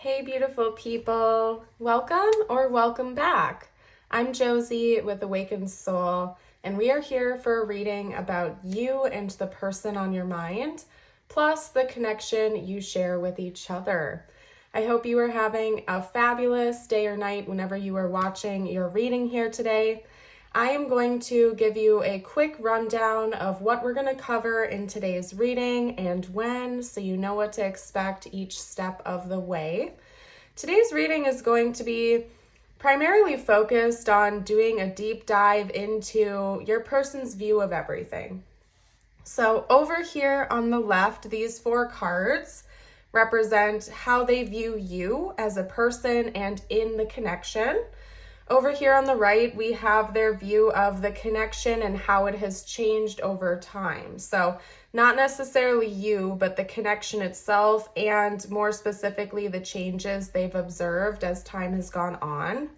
Hey beautiful people, welcome or welcome back. I'm Josie with Awakened Soul, and we are here for a reading about you and the person on your mind, plus the connection you share with each other. I hope you are having a fabulous day or night whenever you are watching your reading here today. I am going to give you a quick rundown of what we're going to cover in today's reading and when, so you know what to expect each step of the way. Today's reading is going to be primarily focused on doing a deep dive into your person's view of everything. So over here on the left, these 4 cards represent how they view you as a person and in the connection. Over here on the right, we have their view of the connection and how it has changed over time. So not necessarily you, but the connection itself, and more specifically, the changes they've observed as time has gone on.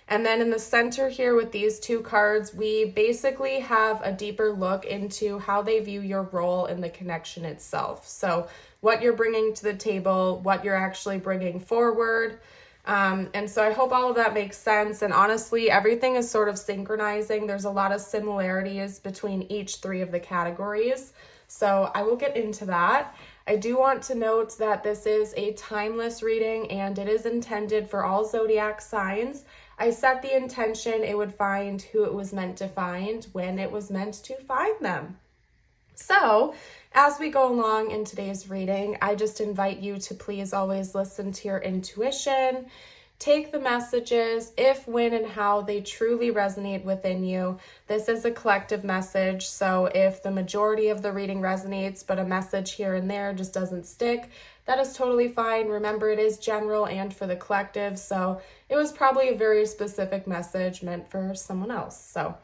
And then in the center here with these 2 cards, we basically have a deeper look into how they view your role in the connection itself. So what you're bringing to the table, what you're actually bringing forward. And so I hope all of that makes sense. And honestly, everything is sort of synchronizing. There's a lot of similarities between each 3 of the categories. So I will get into that. I do want to note that this is a timeless reading and it is intended for all zodiac signs. I set the intention it would find who it was meant to find when it was meant to find them. So as we go along in today's reading, I just invite you to please always listen to your intuition, take the messages if, when, and how they truly resonate within you. This is a collective message, so if the majority of the reading resonates, but a message here and there just doesn't stick, that is totally fine. Remember, it is general and for the collective, so it was probably a very specific message meant for someone else. So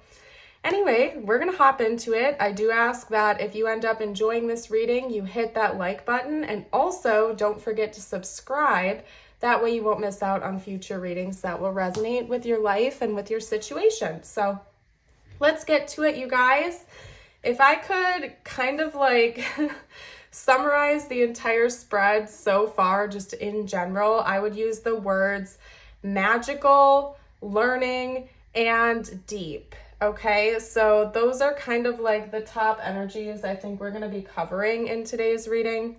anyway, we're going to hop into it. I do ask that if you end up enjoying this reading, you hit that like button, and also don't forget to subscribe. That way you won't miss out on future readings that will resonate with your life and with your situation. So let's get to it, you guys. If I could kind of like summarize the entire spread so far, just in general, I would use the words magical, learning, and deep. Okay, so those are kind of like the top energies I think we're going to be covering in today's reading.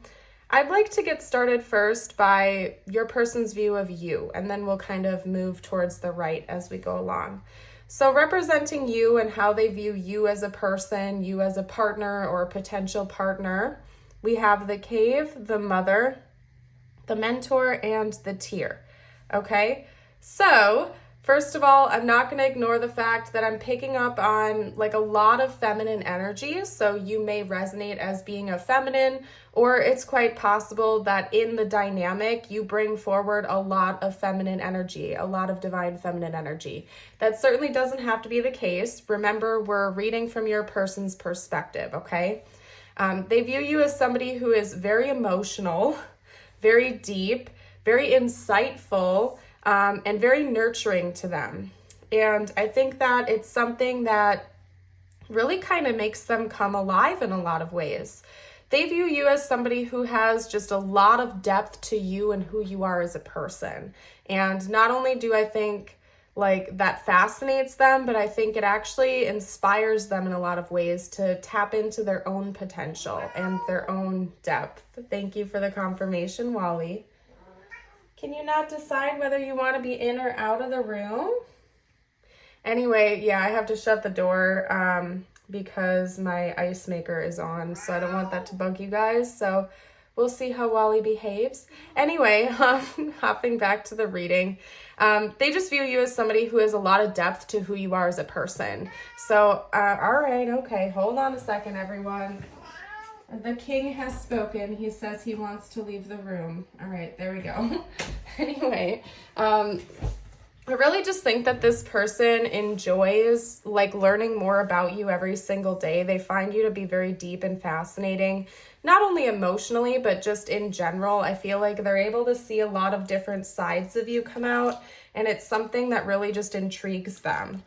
I'd like to get started first by your person's view of you, and then we'll kind of move towards the right as we go along. So representing you and how they view you as a person, you as a partner or a potential partner, we have the cave, the mother, the mentor, and the tear. Okay, so first of all, I'm not going to ignore the fact that I'm picking up on like a lot of feminine energy. So you may resonate as being a feminine, or it's quite possible that in the dynamic, you bring forward a lot of feminine energy, a lot of divine feminine energy. That certainly doesn't have to be the case. Remember, we're reading from your person's perspective, okay? They view you as somebody who is very emotional, very deep, very insightful, and very nurturing to them. And I think that it's something that really kind of makes them come alive in a lot of ways. They view you as somebody who has just a lot of depth to you and who you are as a person. And not only do I think like that fascinates them, but I think it actually inspires them in a lot of ways to tap into their own potential and their own depth. Thank you for the confirmation, Wally. Can you not decide whether you want to be in or out of the room? Anyway, yeah, I have to shut the door because my ice maker is on, so I don't want that to bug you guys. So we'll see how Wally behaves. Anyway, hopping back to the reading, they just view you as somebody who has a lot of depth to who you are as a person. So, all right, okay, hold on a second, everyone. The king has spoken. He says he wants to leave the room. All right, there we go. Anyway, I really just think that this person enjoys like learning more about you every single day. They find you to be very deep and fascinating, not only emotionally, but just in general. I feel like they're able to see a lot of different sides of you come out, and it's something that really just intrigues them.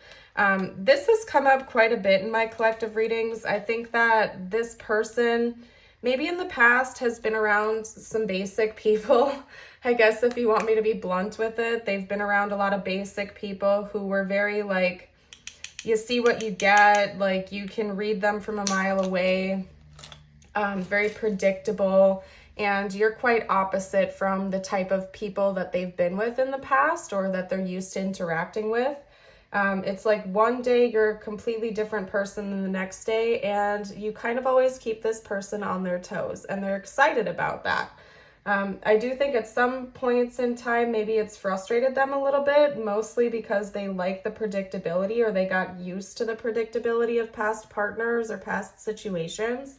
This has come up quite a bit in my collective readings. I think that this person maybe in the past has been around some basic people. I guess if you want me to be blunt with it, they've been around a lot of basic people who were very like, you see what you get, like you can read them from a mile away, very predictable, and you're quite opposite from the type of people that they've been with in the past or that they're used to interacting with. It's like one day you're a completely different person than the next day, and you kind of always keep this person on their toes, and they're excited about that. I do think at some points in time, maybe it's frustrated them a little bit, mostly because they like the predictability or they got used to the predictability of past partners or past situations.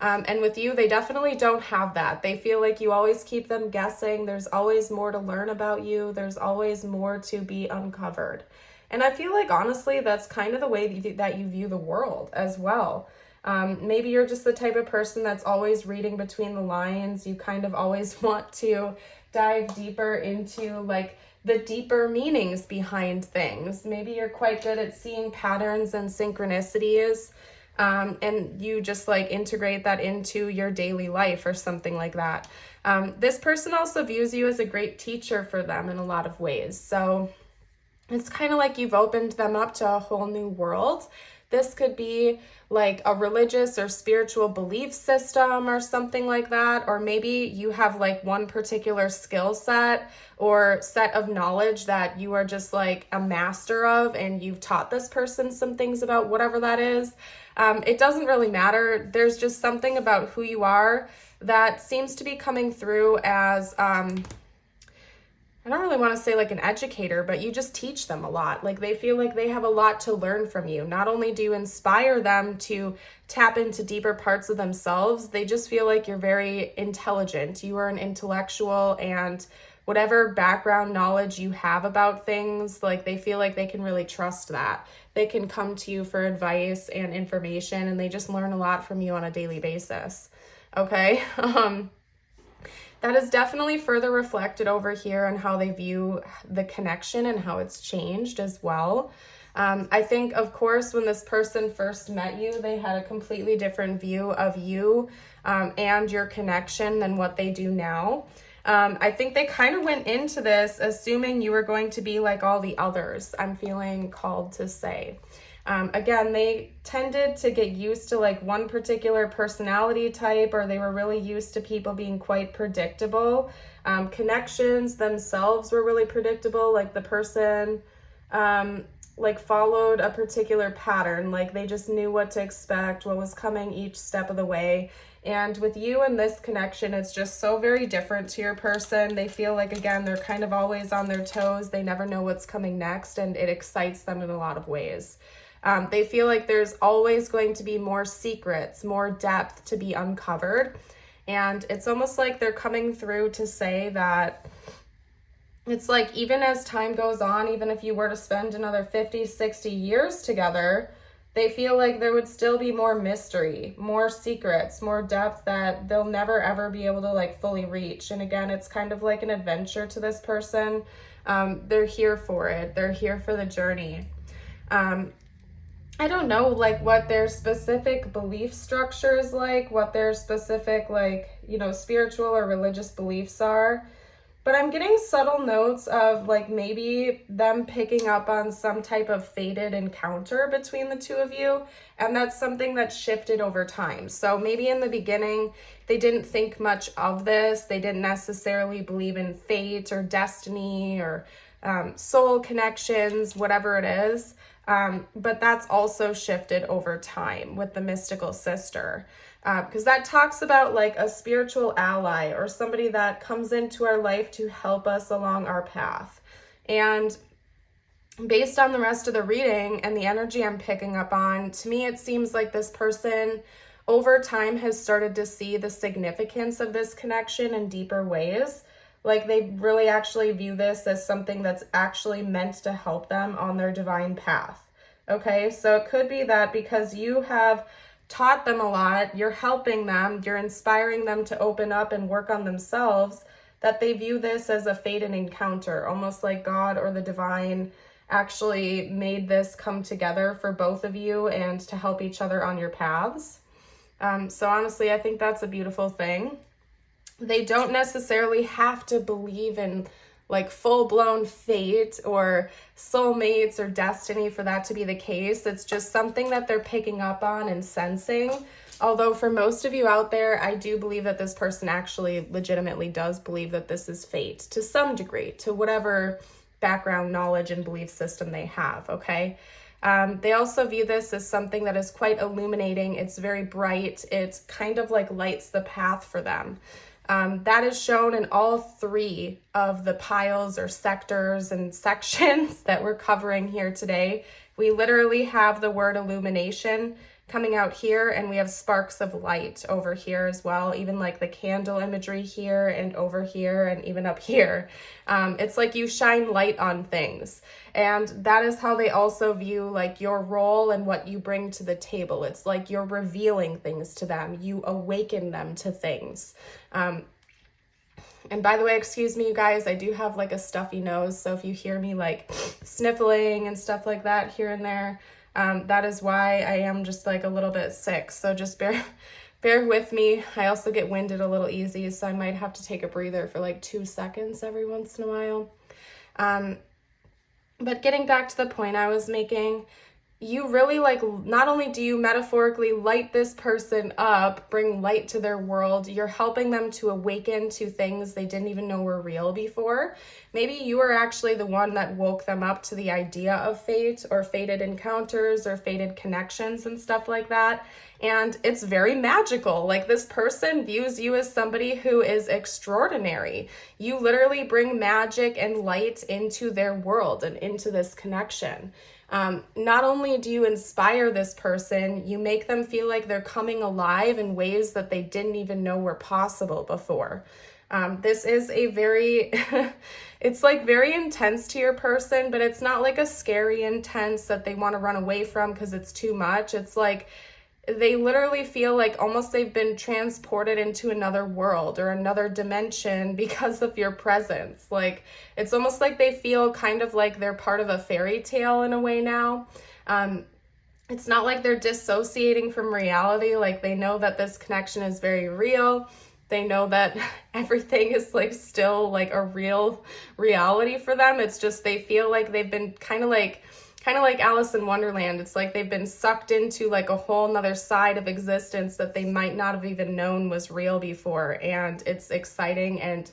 And with you, they definitely don't have that. They feel like you always keep them guessing. There's always more to learn about you. There's always more to be uncovered. And I feel like, honestly, that's kind of the way that you view the world as well. Maybe you're just the type of person that's always reading between the lines. You kind of always want to dive deeper into like the deeper meanings behind things. Maybe you're quite good at seeing patterns and synchronicities, and you just like integrate that into your daily life or something like that. This person also views you as a great teacher for them in a lot of ways. So it's kind of like you've opened them up to a whole new world. This could be like a religious or spiritual belief system or something like that. Or maybe you have like one particular skill set or set of knowledge that you are just like a master of, and you've taught this person some things about whatever that is. It doesn't really matter. There's just something about who you are that seems to be coming through as, I don't really want to say like an educator, but you just teach them a lot. Like they feel like they have a lot to learn from you. Not only do you inspire them to tap into deeper parts of themselves, they just feel like you're very intelligent. You are an intellectual, and whatever background knowledge you have about things, like they feel like they can really trust that. They can come to you for advice and information, and they just learn a lot from you on a daily basis. Okay. That is definitely further reflected over here on how they view the connection and how it's changed as well. I think, of course, when this person first met you, they had a completely different view of you and your connection than what they do now. I think they kind of went into this assuming you were going to be like all the others, I'm feeling called to say. Again, they tended to get used to like one particular personality type, or they were really used to people being quite predictable. Connections themselves were really predictable. Like the person like followed a particular pattern. Like they just knew what to expect, what was coming each step of the way. And with you and this connection, it's just so very different to your person. They feel like, again, they're kind of always on their toes. They never know what's coming next, and it excites them in a lot of ways. They feel like there's always going to be more secrets, more depth to be uncovered. And it's almost like they're coming through to say that it's like, even as time goes on, even if you were to spend another 50, 60 years together, they feel like there would still be more mystery, more secrets, more depth that they'll never ever be able to like fully reach. And again, it's kind of like an adventure to this person. They're here for it. They're here for the journey. I don't know like what their specific belief structure is like, what their specific like, spiritual or religious beliefs are. But I'm getting subtle notes of like maybe them picking up on some type of fated encounter between the two of you. And that's something that shifted over time. So maybe in the beginning, they didn't think much of this. They didn't necessarily believe in fate or destiny or soul connections, whatever it is. But that's also shifted over time with the mystical sister. Because that talks about like a spiritual ally or somebody that comes into our life to help us along our path. And based on the rest of the reading and the energy I'm picking up on, to me, it seems like this person over time has started to see the significance of this connection in deeper ways. Like they really actually view this as something that's actually meant to help them on their divine path. Okay, so it could be that because you have taught them a lot, you're helping them, you're inspiring them to open up and work on themselves, that they view this as a fated encounter, almost like God or the divine actually made this come together for both of you and to help each other on your paths. So honestly, I think that's a beautiful thing. They don't necessarily have to believe in like full-blown fate or soulmates or destiny for that to be the case. It's just something that they're picking up on and sensing. Although for most of you out there, I do believe that this person actually legitimately does believe that this is fate to some degree, to whatever background knowledge and belief system they have, okay? They also view this as something that is quite illuminating. It's very bright. It's kind of like lights the path for them. That is shown in all three of the piles or sectors and sections that we're covering here today. We literally have the word illumination coming out here, and we have sparks of light over here as well, even like the candle imagery here and over here and even up here. It's like you shine light on things, and that is how they also view like your role and what you bring to the table. It's like you're revealing things to them. You awaken them to things. And by the way, excuse me, you guys, I do have like a stuffy nose, so if you hear me like sniffling and stuff like that here and there, that is why I am just like a little bit sick. So just bear with me. I also get winded a little easy, so I might have to take a breather for like 2 seconds every once in a while. But getting back to the point I was making, you really like, not only do you metaphorically light this person up, bring light to their world, you're helping them to awaken to things they didn't even know were real before. Maybe you are actually the one that woke them up to the idea of fate or fated encounters or fated connections and stuff like that. And it's very magical. Like, this person views you as somebody who is extraordinary. You literally bring magic and light into their world and into this connection. Not only do you inspire this person, you make them feel like they're coming alive in ways that they didn't even know were possible before. This is a very, it's like very intense to your person, but it's not like a scary intense that they want to run away from because it's too much. It's like they literally feel like almost they've been transported into another world or another dimension because of your presence. Like, it's almost like they feel kind of like they're part of a fairy tale in a way now. It's not like they're dissociating from reality. Like, they know that this connection is very real. They know that everything is like still like a real reality for them. It's just they feel like they've been kind of like Alice in Wonderland. It's like they've been sucked into like a whole nother side of existence that they might not have even known was real before. And it's exciting and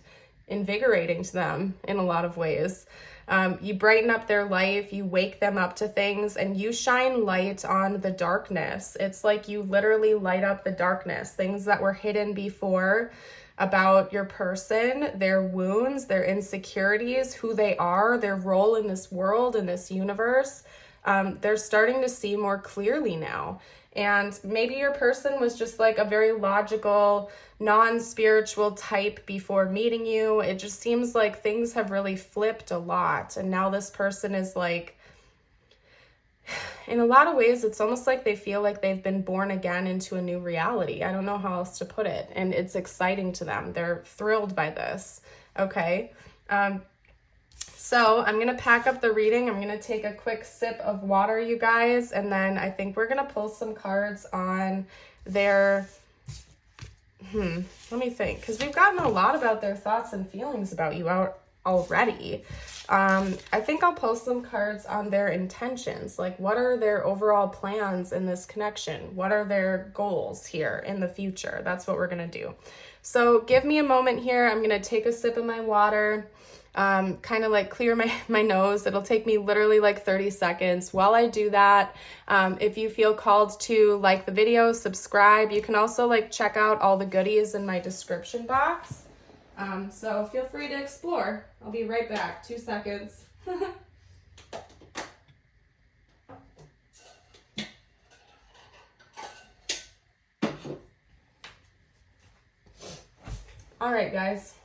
invigorating to them in a lot of ways. You brighten up their life, you wake them up to things, and you shine light on the darkness. It's like you literally light up the darkness, things that were hidden before about your person, their wounds, their insecurities, who they are, their role in this world, in this universe. They're starting to see more clearly now. And maybe your person was just like a very logical, non-spiritual type before meeting you. It just seems like things have really flipped a lot. And now this person is like, in a lot of ways, it's almost like they feel like they've been born again into a new reality. I don't know how else to put it. And it's exciting to them. They're thrilled by this. Okay. So I'm going to pack up the reading. I'm going to take a quick sip of water, you guys. And then I think we're going to pull some cards on their, let me think. Because we've gotten a lot about their thoughts and feelings about you out already. I think I'll post some cards on their intentions. Like, what are their overall plans in this connection? What are their goals here in the future? That's what we're going to do. So give me a moment here. I'm going to take a sip of my water, kind of like clear my nose. It'll take me literally like 30 seconds. While I do that, if you feel called to like the video, subscribe. You can also like check out all the goodies in my description box. So feel free to explore. I'll be right back. 2 seconds. All right, guys,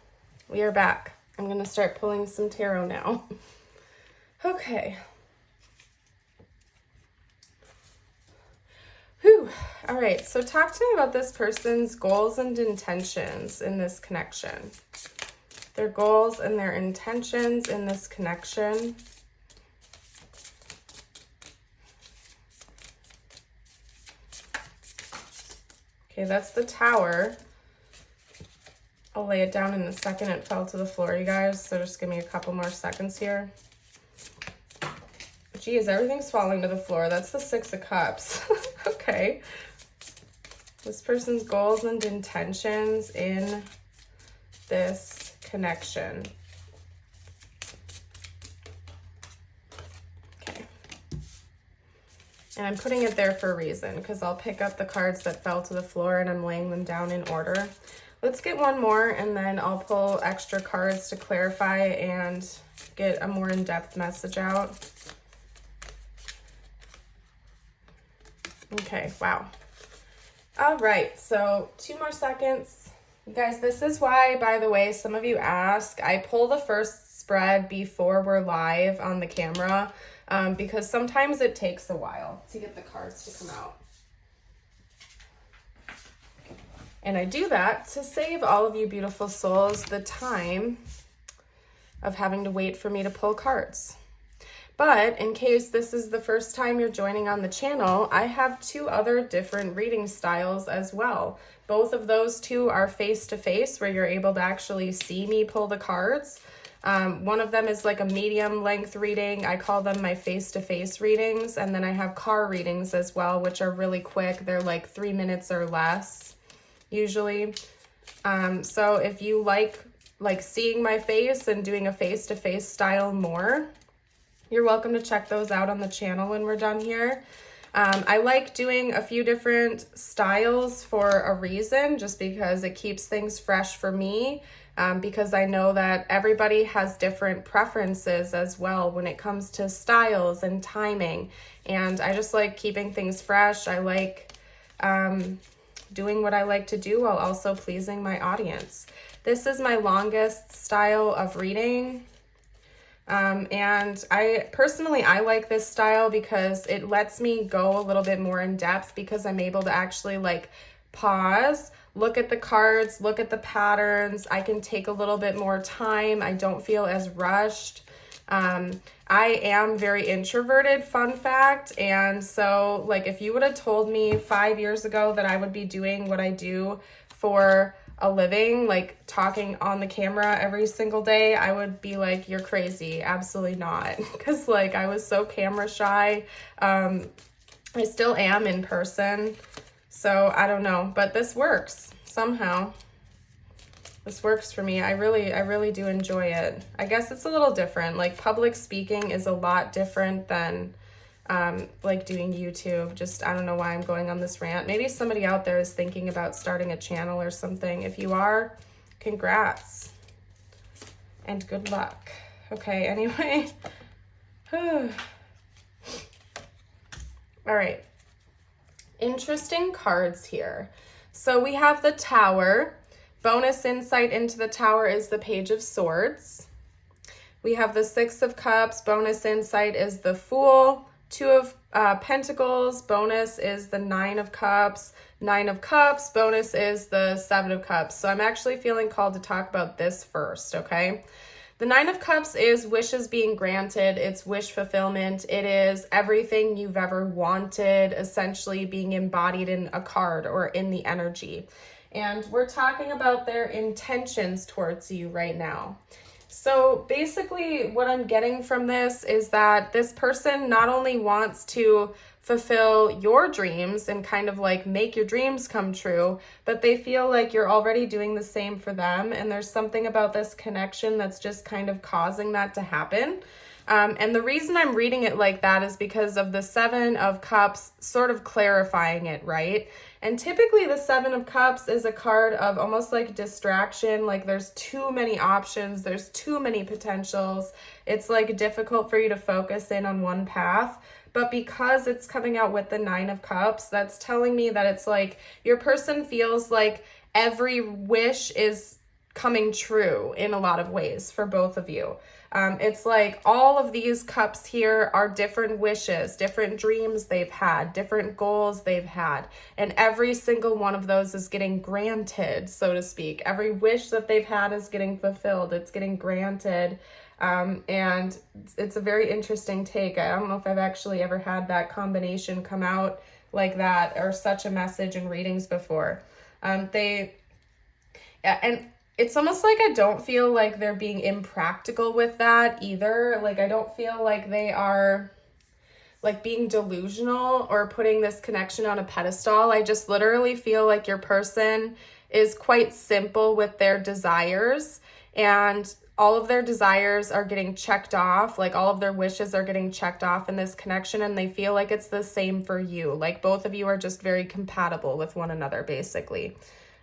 we are back. I'm going to start pulling some tarot now. Okay. Whew. All right, so talk to me about this person's goals and intentions in this connection. Their goals and their intentions in this connection. Okay, that's the Tower. I'll lay it down in a second. It fell to the floor, you guys, so just give me a couple more seconds here. Geez, everything's falling to the floor. That's the Six of Cups. Okay. This person's goals and intentions in this connection. Okay. And I'm putting it there for a reason, because I'll pick up the cards that fell to the floor and I'm laying them down in order. Let's get one more, and then I'll pull extra cards to clarify and get a more in-depth message out. Okay, wow. All right, so 2 more seconds. You guys, this is why, by the way, some of you ask, I pull the first spread before we're live on the camera, because sometimes it takes a while to get the cards to come out. And I do that to save all of you beautiful souls the time of having to wait for me to pull cards. But in case this is the first time you're joining on the channel, I have 2 other different reading styles as well. Both of those 2 are face-to-face, where you're able to actually see me pull the cards. One of them is like a medium length reading. I call them my face-to-face readings. And then I have car readings as well, which are really quick. They're like 3 minutes or less usually. So if you like seeing my face and doing a face-to-face style more, you're welcome to check those out on the channel when we're done here. I like doing a few different styles for a reason, just because it keeps things fresh for me, because I know that everybody has different preferences as well when it comes to styles and timing. And I just like keeping things fresh. I like doing what I like to do while also pleasing my audience. This is my longest style of reading. And I like this style because it lets me go a little bit more in depth, because I'm able to actually like pause, look at the cards, look at the patterns. I can take a little bit more time. I don't feel as rushed. I am very introverted, fun fact. And so like, if you would have told me 5 years ago that I would be doing what I do for a living, like talking on the camera every single day, I would be like, you're crazy. Absolutely not. Because like, I was so camera shy. I still am in person. So I don't know, but this works somehow. This works for me. I really do enjoy it. I guess it's a little different. Like, public speaking is a lot different than like doing YouTube. Just, I don't know why I'm going on this rant. Maybe somebody out there is thinking about starting a channel or something. If you are, congrats and good luck. Okay, anyway. All right. Interesting cards here. So we have the Tower. Bonus insight into the Tower is the Page of Swords. We have the Six of Cups. Bonus insight is the Fool. 2 of Pentacles. Bonus is the Nine of Cups. 9 of Cups. Bonus is the 7 of Cups. So I'm actually feeling called to talk about this first, okay? The 9 of Cups is wishes being granted. It's wish fulfillment. It is everything you've ever wanted, essentially being embodied in a card or in the energy. And we're talking about their intentions towards you right now. So basically what I'm getting from this is that this person not only wants to fulfill your dreams and kind of like make your dreams come true, but they feel like you're already doing the same for them. And there's something about this connection that's just kind of causing that to happen. And the reason I'm reading it like that is because of the 7 of Cups sort of clarifying it, right? And typically the 7 of Cups is a card of almost like distraction, like there's too many options, there's too many potentials. It's like difficult for you to focus in on one path. But because it's coming out with the 9 of Cups, that's telling me that it's like your person feels like every wish is coming true in a lot of ways for both of you. It's like all of these cups here are different wishes, different dreams they've had, different goals they've had, and every single one of those is getting granted, so to speak. Every wish that they've had is getting fulfilled. It's getting granted. And it's a very interesting take. I don't know if I've actually ever had that combination come out like that, or such a message in readings before. And it's almost like I don't feel like they're being impractical with that either. Like, I don't feel like they are like being delusional or putting this connection on a pedestal. I just literally feel like your person is quite simple with their desires, and all of their desires are getting checked off. Like, all of their wishes are getting checked off in this connection, and they feel like it's the same for you. Like, both of you are just very compatible with one another, basically.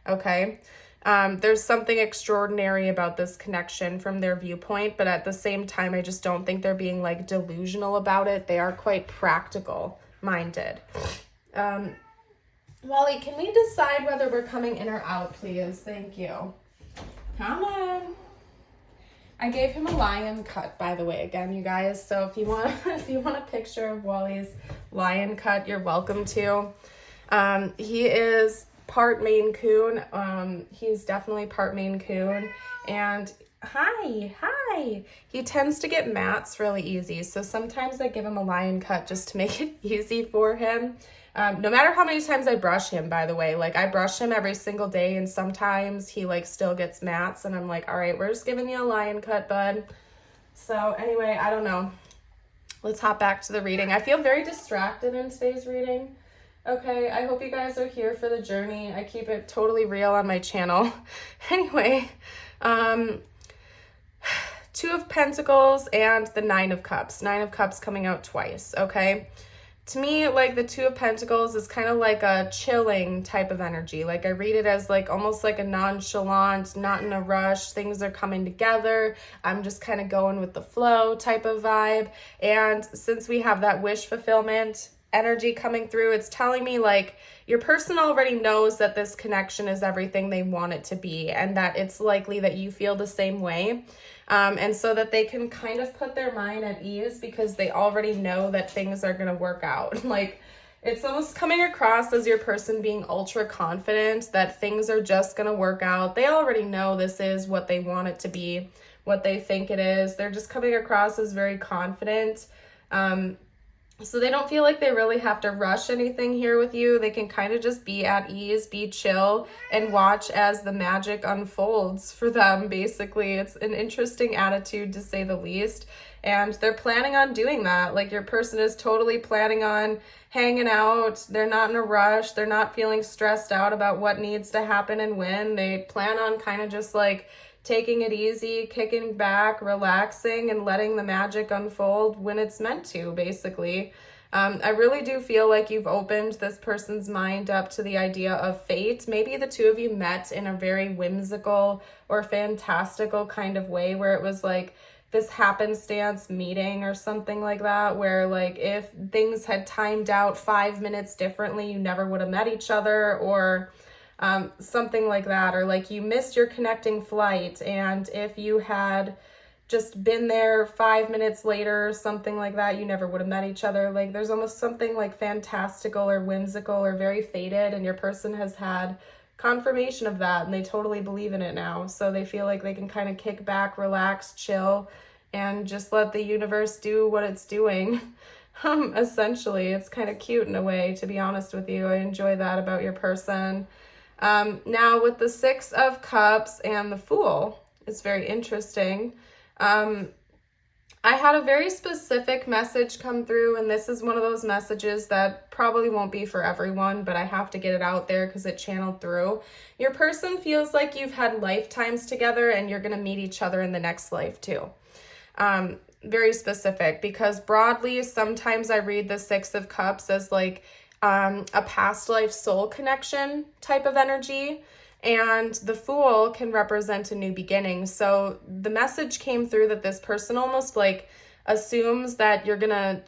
Okay. There's something extraordinary about this connection from their viewpoint, but at the same time, I just don't think they're being like delusional about it. They are quite practical minded. Wally, can we decide whether we're coming in or out, please? Thank you. Come on. I gave him a lion cut, by the way, again, you guys. So if you want a picture of Wally's lion cut, you're welcome to. He is part Maine Coon. He's definitely part Maine Coon. And hi. He tends to get mats really easy. So sometimes I give him a lion cut just to make it easy for him. No matter how many times I brush him, by the way, like I brush him every single day, and sometimes he like still gets mats, and I'm like, all right, we're just giving you a lion cut, bud. So anyway, I don't know. Let's hop back to the reading. I feel very distracted in today's reading. Okay, I hope you guys are here for the journey. I keep it totally real on my channel. Anyway, Two of Pentacles and the Nine of Cups. Nine of Cups coming out twice, okay? To me, like the Two of Pentacles is kind of like a chilling type of energy. Like I read it as like almost like a nonchalant, not in a rush, things are coming together, I'm just kind of going with the flow type of vibe. And since we have that wish fulfillment energy coming through, it's telling me like your person already knows that this connection is everything they want it to be, and that it's likely that you feel the same way. And so that they can kind of put their mind at ease because they already know that things are going to work out. Like it's almost coming across as your person being ultra confident that things are just going to work out. They already know this is what they want it to be, what they think it is. They're just coming across as very confident. So they don't feel like they really have to rush anything here with you. They can kind of just be at ease, be chill, and watch as the magic unfolds for them, basically. It's an interesting attitude, to say the least. And they're planning on doing that. Like your person is totally planning on hanging out. They're not in a rush. They're not feeling stressed out about what needs to happen and when. They plan on kind of just like taking it easy, kicking back, relaxing, and letting the magic unfold when it's meant to, basically. I really do feel like you've opened this person's mind up to the idea of fate. Maybe the two of you met in a very whimsical or fantastical kind of way, where it was like this happenstance meeting or something like that, where like if things had timed out 5 minutes differently, you never would have met each other, or something like that. Or like you missed your connecting flight, and if you had just been there 5 minutes later or something like that, you never would have met each other. Like there's almost something like fantastical or whimsical or very fated, and your person has had confirmation of that and they totally believe in it now. So they feel like they can kind of kick back, relax, chill, and just let the universe do what it's doing. Essentially, it's kind of cute in a way, to be honest with you. I enjoy that about your person. Now with the Six of Cups and the Fool, it's very interesting. I had a very specific message come through, and this is one of those messages that probably won't be for everyone, but I have to get it out there because it channeled through. Your person feels like you've had lifetimes together and you're going to meet each other in the next life too. Very specific, because broadly, sometimes I read the Six of Cups as like a past life soul connection type of energy, and the Fool can represent a new beginning. So the message came through that this person almost like assumes that you're gonna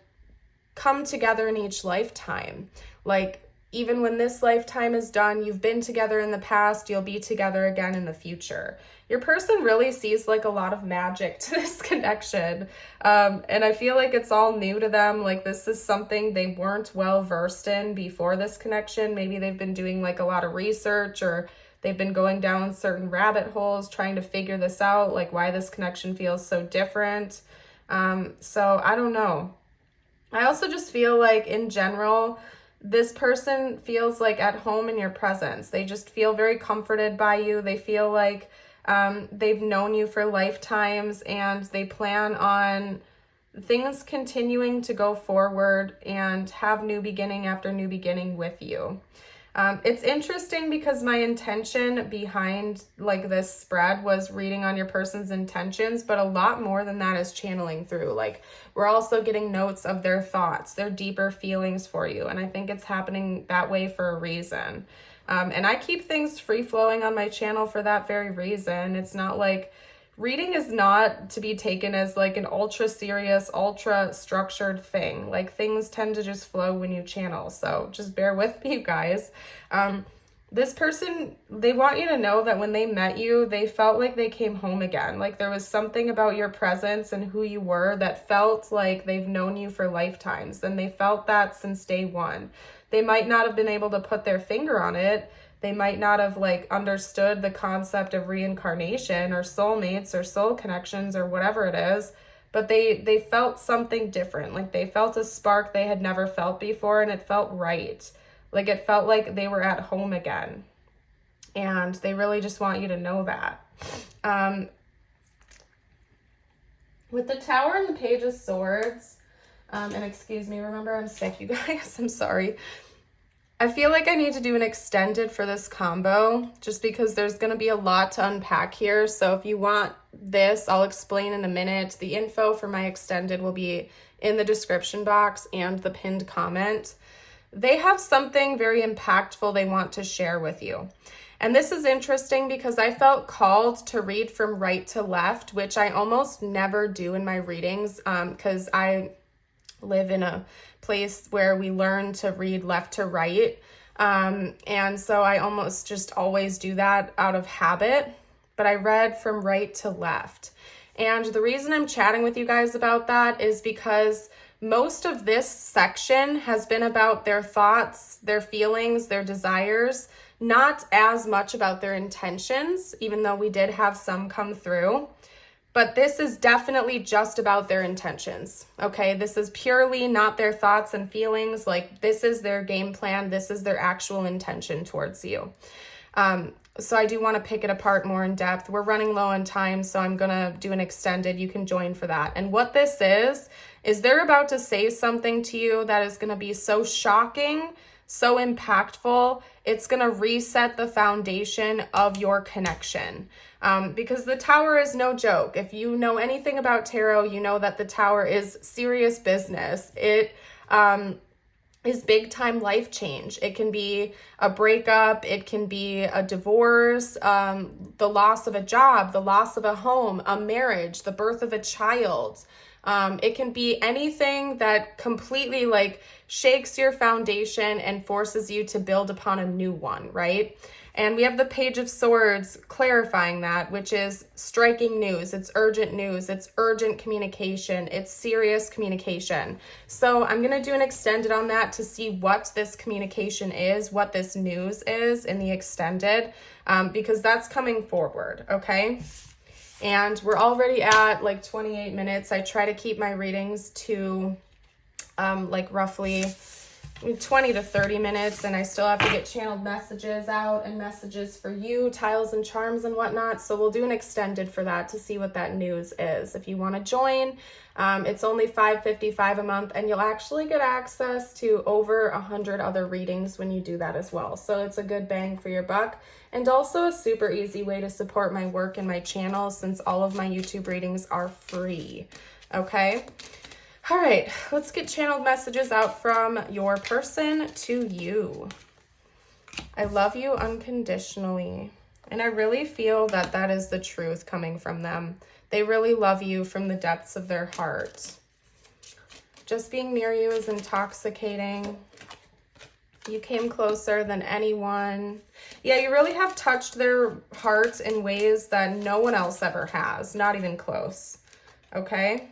come together in each lifetime. Like even when this lifetime is done, you've been together in the past, you'll be together again in the future. Your person really sees like a lot of magic to this connection. And I feel like it's all new to them. Like this is something they weren't well versed in before this connection. Maybe they've been doing like a lot of research, or they've been going down certain rabbit holes trying to figure this out, like why this connection feels so different. So I don't know. I also just feel like in general, this person feels like at home in your presence. They just feel very comforted by you. They feel like they've known you for lifetimes, and they plan on things continuing to go forward and have new beginning after new beginning with you. It's interesting because my intention behind like this spread was reading on your person's intentions, but a lot more than that is channeling through. Like, we're also getting notes of their thoughts, their deeper feelings for you. And I think it's happening that way for a reason. And I keep things free flowing on my channel for that very reason. It's not like, reading is not to be taken as like an ultra serious, ultra structured thing. Like, things tend to just flow when you channel. So just bear with me, you guys. This person, they want you to know that when they met you, they felt like they came home again. Like, there was something about your presence and who you were that felt like they've known you for lifetimes. And they felt that since day one. They might not have been able to put their finger on it. They might not have like understood the concept of reincarnation or soulmates or soul connections or whatever it is, but they felt something different. Like, they felt a spark they had never felt before, and it felt right. Like, it felt like they were at home again. And they really just want you to know that. With the Tower and the Page of Swords, and excuse me, remember I'm sick, you guys, I'm sorry. I feel like I need to do an extended for this combo just because there's going to be a lot to unpack here. So if you want this, I'll explain in a minute. The info for my extended will be in the description box and the pinned comment. They have something very impactful they want to share with you. And this is interesting because I felt called to read from right to left, which I almost never do in my readings because I live in a place where we learn to read left to right. And so I almost just always do that out of habit, but I read from right to left. And the reason I'm chatting with you guys about that is because most of this section has been about their thoughts, their feelings, their desires, not as much about their intentions, even though we did have some come through. But this is definitely just about their intentions, okay? This is purely not their thoughts and feelings. Like, this is their game plan. This is their actual intention towards you. So I do want to pick it apart more in depth. We're running low on time, so I'm going to do an extended. You can join for that. And what this is they're about to say something to you that is going to be so shocking, so impactful. It's going to reset the foundation of your connection. Because the Tower is no joke. If you know anything about tarot, you know that the Tower is serious business. It is big time life change. It can be a breakup. It can be a divorce, the loss of a job, the loss of a home, a marriage, the birth of a child. It can be anything that completely like shakes your foundation and forces you to build upon a new one, right? And we have the Page of Swords clarifying that, which is striking news. It's urgent news. It's urgent communication. It's serious communication. So I'm going to do an extended on that to see what this communication is, what this news is in the extended, because that's coming forward, okay? And we're already at like 28 minutes. I try to keep my readings to like roughly 20 to 30 minutes, and I still have to get channeled messages out and messages for you, tiles and charms and whatnot. So we'll do an extended for that to see what that news is. If you want to join, it's only $5.55 a month, and you'll actually get access to over 100 other readings when you do that as well. So it's a good bang for your buck, and also a super easy way to support my work and my channel since all of my YouTube readings are free. Okay. All right, let's get channeled messages out from your person to you. I love you unconditionally. And I really feel that that is the truth coming from them. They really love you from the depths of their heart. Just being near you is intoxicating. You came closer than anyone. Yeah, you really have touched their hearts in ways that no one else ever has, not even close. Okay?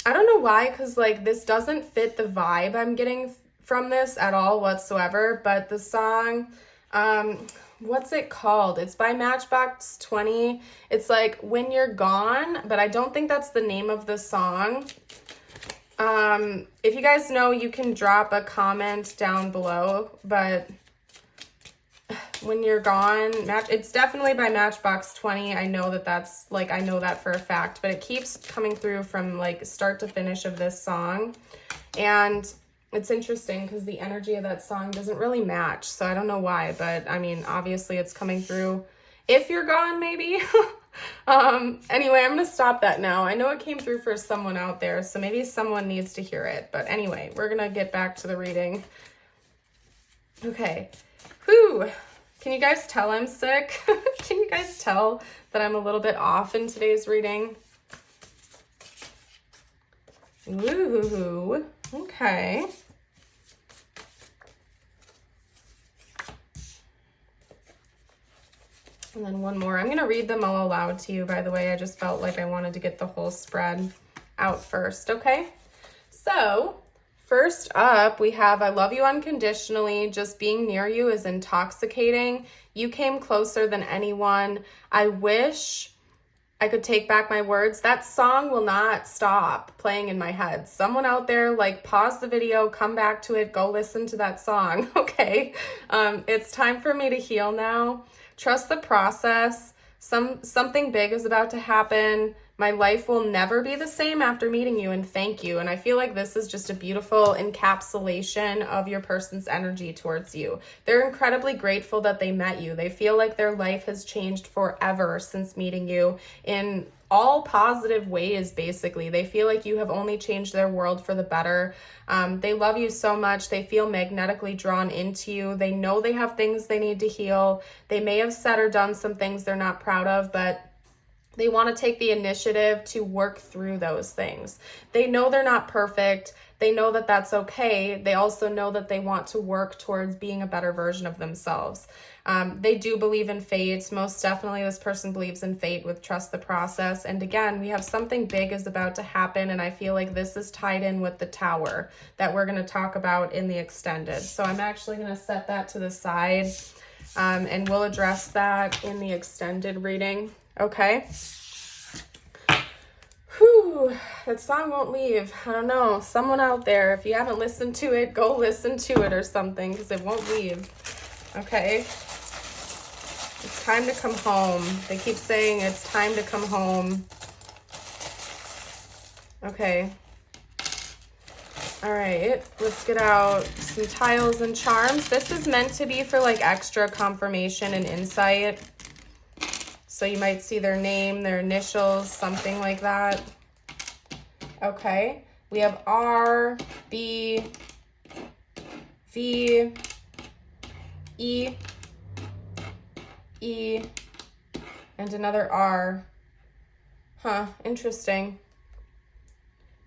I don't know why, because like this doesn't fit the vibe I'm getting from this at all whatsoever, but the song, what's it called? It's by Matchbox 20. It's like When You're Gone, but I don't think that's the name of the song. If you guys know, you can drop a comment down below, but When You're Gone, it's definitely by Matchbox 20. I know that that's like, I know that for a fact, but it keeps coming through from like start to finish of this song. And it's interesting because the energy of that song doesn't really match. So I don't know why, but I mean, obviously it's coming through. If You're Gone, maybe. Anyway, I'm going to stop that now. I know it came through for someone out there, so maybe someone needs to hear it. But anyway, we're going to get back to the reading. Okay. Whew. Can you guys tell I'm sick? Can you guys tell that I'm a little bit off in today's reading? Ooh. Okay. And then one more. I'm going to read them all aloud to you, by the way. I just felt like I wanted to get the whole spread out first, okay? So, first up, we have, I love you unconditionally. Just being near you is intoxicating. You came closer than anyone. I wish I could take back my words. That song will not stop playing in my head. Someone out there, like, pause the video, come back to it, go listen to that song, okay? It's time for me to heal now. Trust the process. Something big is about to happen. My life will never be the same after meeting you, and thank you. And I feel like this is just a beautiful encapsulation of your person's energy towards you. They're incredibly grateful that they met you. They feel like their life has changed forever since meeting you in all positive ways, basically. They feel like you have only changed their world for the better. They love you so much. They feel magnetically drawn into you. They know they have things they need to heal. They may have said or done some things they're not proud of, but they want to take the initiative to work through those things. They know they're not perfect. They know that that's okay. They also know that they want to work towards being a better version of themselves. They do believe in fate. Most definitely this person believes in fate with trust the process. And again, we have something big is about to happen. And I feel like this is tied in with the tower that we're going to talk about in the extended. So I'm actually going to set that to the side and we'll address that in the extended reading. Okay. Whew, that song won't leave. I don't know. Someone out there, if you haven't listened to it, go listen to it or something because it won't leave. Okay. It's time to come home. They keep saying it's time to come home. Okay. All right. Let's get out some tiles and charms. This is meant to be for like extra confirmation and insight. So you might see their name, their initials, something like that. Okay. We have R, B, V, E, E, and another R. Huh, interesting.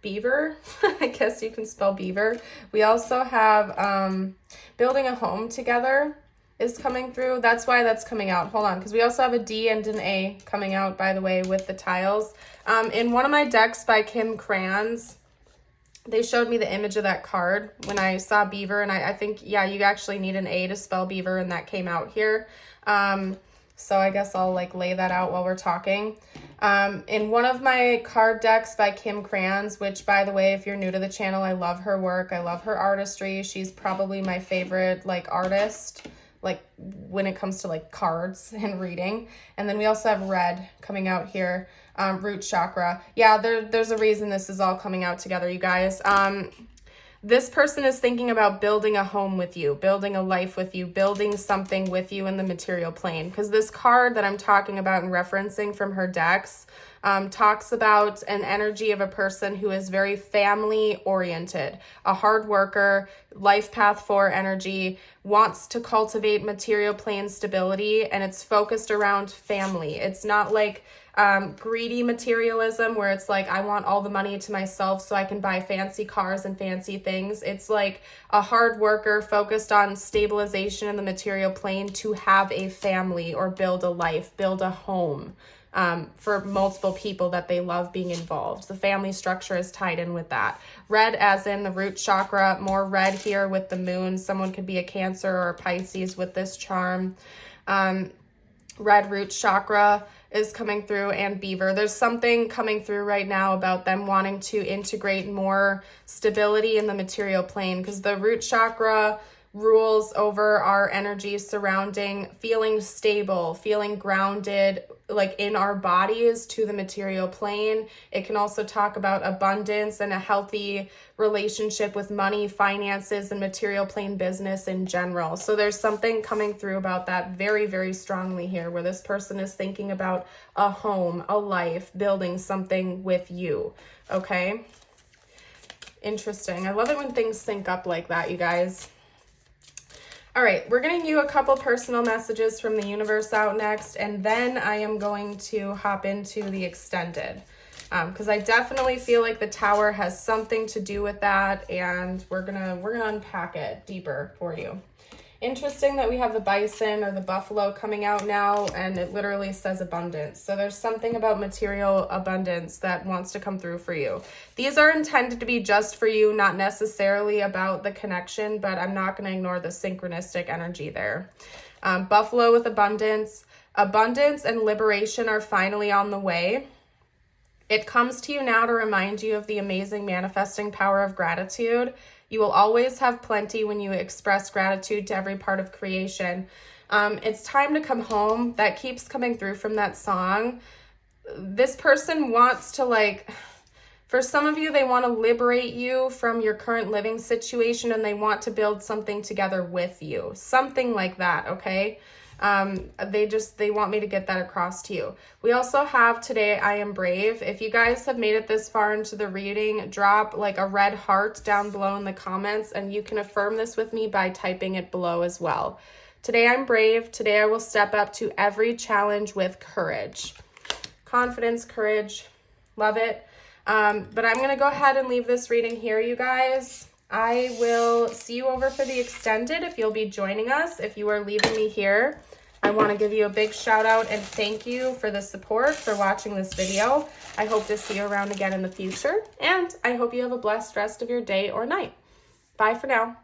Beaver, I guess you can spell beaver. We also have building a home together is coming through. That's why that's coming out. Hold on, because we also have a D and an A coming out, by the way, with the tiles. In one of my decks by Kim Crans, they showed me the image of that card when I saw beaver, and I think, yeah, you actually need an A to spell beaver, and that came out here. So I guess I'll like lay that out while we're talking. In one of my card decks by Kim Crans, which, by the way, if you're new to the channel, I love her work. I love her artistry. She's probably my favorite like artist, like when it comes to like cards and reading. And then we also have red coming out here, root chakra. Yeah, there's a reason this is all coming out together, you guys. This person is thinking about building a home with you, building a life with you, building something with you in the material plane. Because this card that I'm talking about and referencing from her decks talks about an energy of a person who is very family oriented, a hard worker, life path 4 energy, wants to cultivate material plane stability, and it's focused around family. It's not like greedy materialism where it's like, I want all the money to myself so I can buy fancy cars and fancy things. It's like a hard worker focused on stabilization in the material plane to have a family or build a life, build a home for multiple people that they love being involved. The family structure is tied in with that. Red as in the root chakra, more red here with the moon. Someone could be a Cancer or a Pisces with this charm. Red root chakra is coming through, and beaver. There's something coming through right now about them wanting to integrate more stability in the material plane, because the root chakra rules over our energy surrounding feeling stable, feeling grounded, like in our bodies to the material plane. It can also talk about abundance and a healthy relationship with money, finances, and material plane business in general. So there's something coming through about that very, very strongly here, where this person is thinking about a home, a life, building something with you. Okay. Interesting. I love it when things sync up like that, you guys. All right, we're getting you a couple personal messages from the universe out next, and then I am going to hop into the extended, because I definitely feel like the Tower has something to do with that, and we're gonna unpack it deeper for you. Interesting that we have the bison or the buffalo coming out now, and it literally says abundance. So there's something about material abundance that wants to come through for you. These are intended to be just for you, not necessarily about the connection, but I'm not going to ignore the synchronistic energy there. Buffalo with abundance. Abundance and liberation are finally on the way. It comes to you now to remind you of the amazing manifesting power of gratitude. You will always have plenty when you express gratitude to every part of creation. It's time to come home. That keeps coming through from that song. This person wants to, for some of you, they want to liberate you from your current living situation, and they want to build something together with you. Something like that, okay? They want me to get that across to you. We also have today, I am brave. If you guys have made it this far into the reading, drop a red heart down below in the comments, and you can affirm this with me by typing it below as well. Today I'm brave. Today I will step up to every challenge with courage. Confidence, courage, love it. But I'm going to go ahead and leave this reading here, you guys. I will see you over for the extended if you'll be joining us. If you are leaving me here, I want to give you a big shout out and thank you for the support, for watching this video. I hope to see you around again in the future, and I hope you have a blessed rest of your day or night. Bye for now.